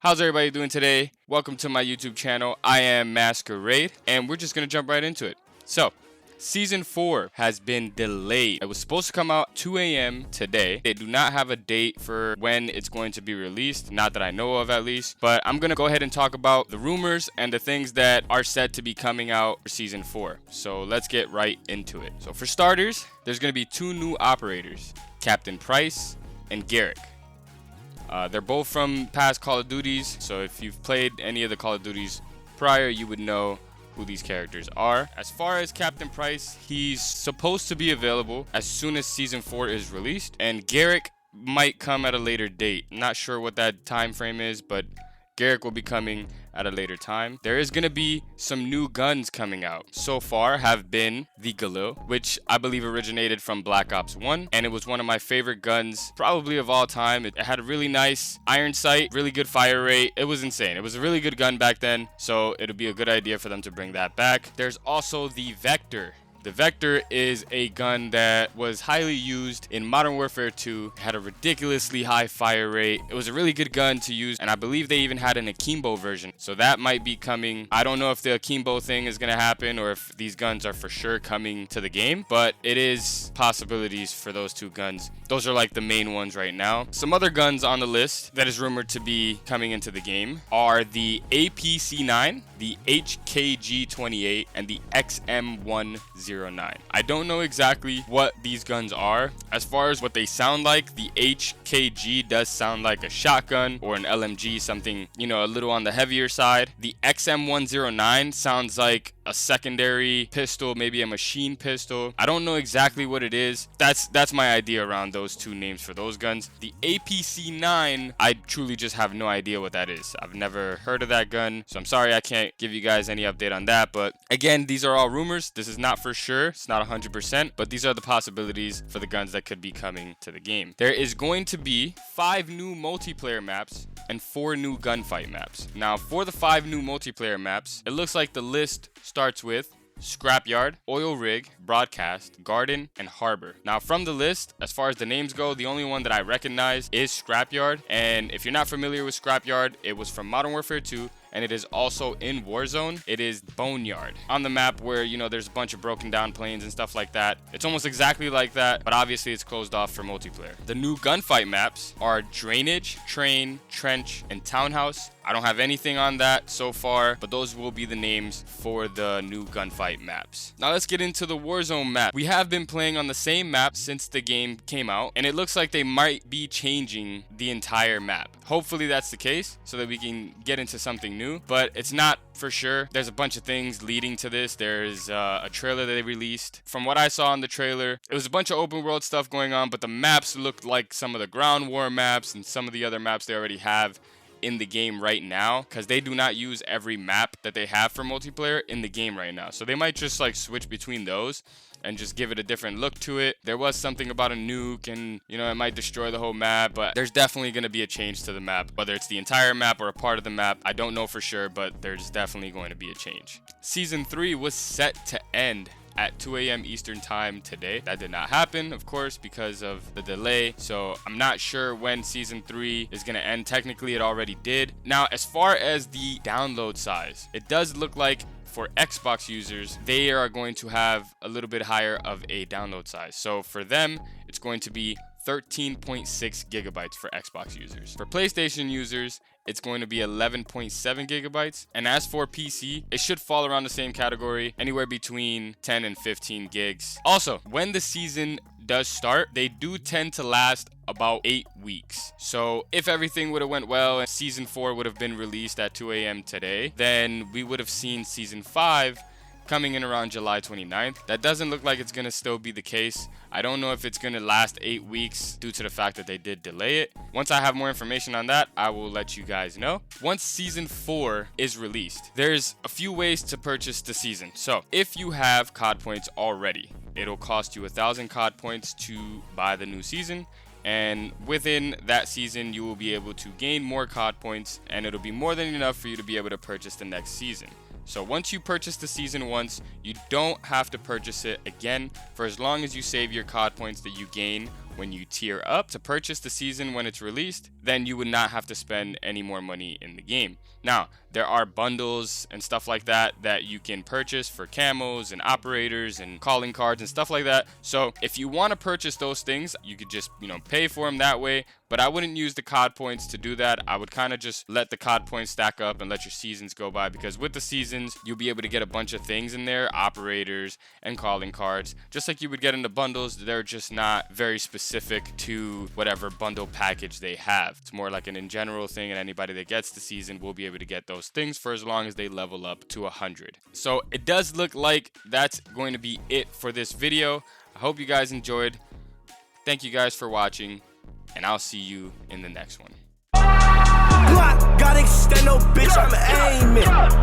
How's everybody doing today? Welcome to my YouTube channel. I am Maskeraide, and we're just going to jump right into it. So, Season 4 has been delayed. It was supposed to come out 2 a.m. today. They do not have a date for when it's going to be released, not that I know of at least. But I'm going to go ahead and talk about the rumors and the things that are said to be coming out for Season 4. So let's get right into it. So for starters, there's going to be 2 new operators, Captain Price and Garrick. They're both from past Call of Duties, so if you've played any of the Call of Duties prior, you would know who these characters are. As far as Captain Price, he's supposed to be available as soon as Season 4 is released, and Garrick might come at a later date. Not sure what that time frame is, but Garrick will be coming at a later time. There is going to be some new guns coming out. So far have been the Galil, which I believe originated from Black Ops 1, and it was one of my favorite guns probably of all time. It had a really nice iron sight, really good fire rate. It was insane. It was a really good gun back then, so it'll be a good idea for them to bring that back. There's also the Vector. The Vector is a gun that was highly used in Modern Warfare 2. It had a ridiculously high fire rate. It was a really good gun to use, and I believe they even had an akimbo version. So that might be coming. I don't know if the akimbo thing is going to happen or if these guns are for sure coming to the game, but it is possibilities for those 2 guns. Those are like the main ones right now. Some other guns on the list that is rumored to be coming into the game are the APC-9, the HKG-28, and the XM-109. I don't know exactly what these guns are. As far as what they sound like, the HKG does sound like a shotgun or an LMG, something, a little on the heavier side. The XM-109 sounds like a secondary pistol, maybe a machine pistol. I don't know exactly what it is. That's my idea around those 2 names for those guns. The APC-9, I truly just have no idea what that is. I've never heard of that gun, so I'm sorry I can't give you guys any update on that. But again, these are all rumors. This is not for sure. It's not 100%, but these are the possibilities for the guns that could be coming to the game. There is going to be 5 new multiplayer maps and 4 new gunfight maps. Now, for the 5 new multiplayer maps, it looks like the list starts with Scrapyard, Oil Rig, Broadcast, Garden, and Harbor. Now, from the list, as far as the names go, the only one that I recognize is Scrapyard. And if you're not familiar with Scrapyard, it was from Modern Warfare 2. And it is also in Warzone. It is Boneyard on the map where, there's a bunch of broken down planes and stuff like that. It's almost exactly like that, but obviously it's closed off for multiplayer. The new gunfight maps are Drainage, Train, Trench, and Townhouse. I don't have anything on that so far, but those will be the names for the new gunfight maps. Now let's get into the Warzone map. We have been playing on the same map since the game came out, and it looks like they might be changing the entire map. Hopefully that's the case so that we can get into something new, but it's not for sure. There's a bunch of things leading to this. There's a trailer that they released. From what I saw in the trailer, it was a bunch of open world stuff going on, but the maps looked like some of the ground war maps and some of the other maps they already have in the game right now, because they do not use every map that they have for multiplayer in the game right now. So they might just switch between those and just give it a different look to it. There was something about a nuke and, it might destroy the whole map, but there's definitely going to be a change to the map. Whether it's the entire map or a part of the map, I don't know for sure, but there's definitely going to be a change. Season 3 was set to end at 2 a.m. Eastern time today. That did not happen, of course, because of the delay. So I'm not sure when Season 3 is going to end. Technically, it already did. Now, as far as the download size, it does look like for Xbox users, they are going to have a little bit higher of a download size. So for them, it's going to be 13.6 gigabytes for Xbox users. For PlayStation users, it's going to be 11.7 gigabytes. And as for PC, it should fall around the same category, anywhere between 10 and 15 gigs. Also, when the season does start, they do tend to last about 8 weeks. So if everything would have went well and Season 4 would have been released at 2 a.m. today, then we would have seen Season 5 coming in around July 29th. That doesn't look like it's going to still be the case. I don't know if it's going to last 8 weeks due to the fact that they did delay it. Once I have more information on that, I will let you guys know. Once Season 4 is released, there's a few ways to purchase the season. So if you have COD points already, it'll cost you 1,000 COD points to buy the new season. And within that season, you will be able to gain more COD points, and it'll be more than enough for you to be able to purchase the next season. So once you purchase the season once, you don't have to purchase it again for as long as you save your COD points that you gain when you tier up to purchase the season when it's released, then you would not have to spend any more money in the game. Now, there are bundles and stuff like that that you can purchase for camos and operators and calling cards and stuff like that. So if you want to purchase those things, you could just, pay for them that way. But I wouldn't use the COD points to do that. I would kind of just let the COD points stack up and let your seasons go by, because with the seasons, you'll be able to get a bunch of things in there, operators and calling cards, just like you would get in the bundles. They're just not very specific to whatever bundle package they have. It's more like an in general thing, and anybody that gets the season will be able to get those things for as long as they level up to 100. So it does look like that's going to be it for this video. I hope you guys enjoyed. Thank you guys for watching, and I'll see you in the next one. Gotta extend no bitch, I'm aiming.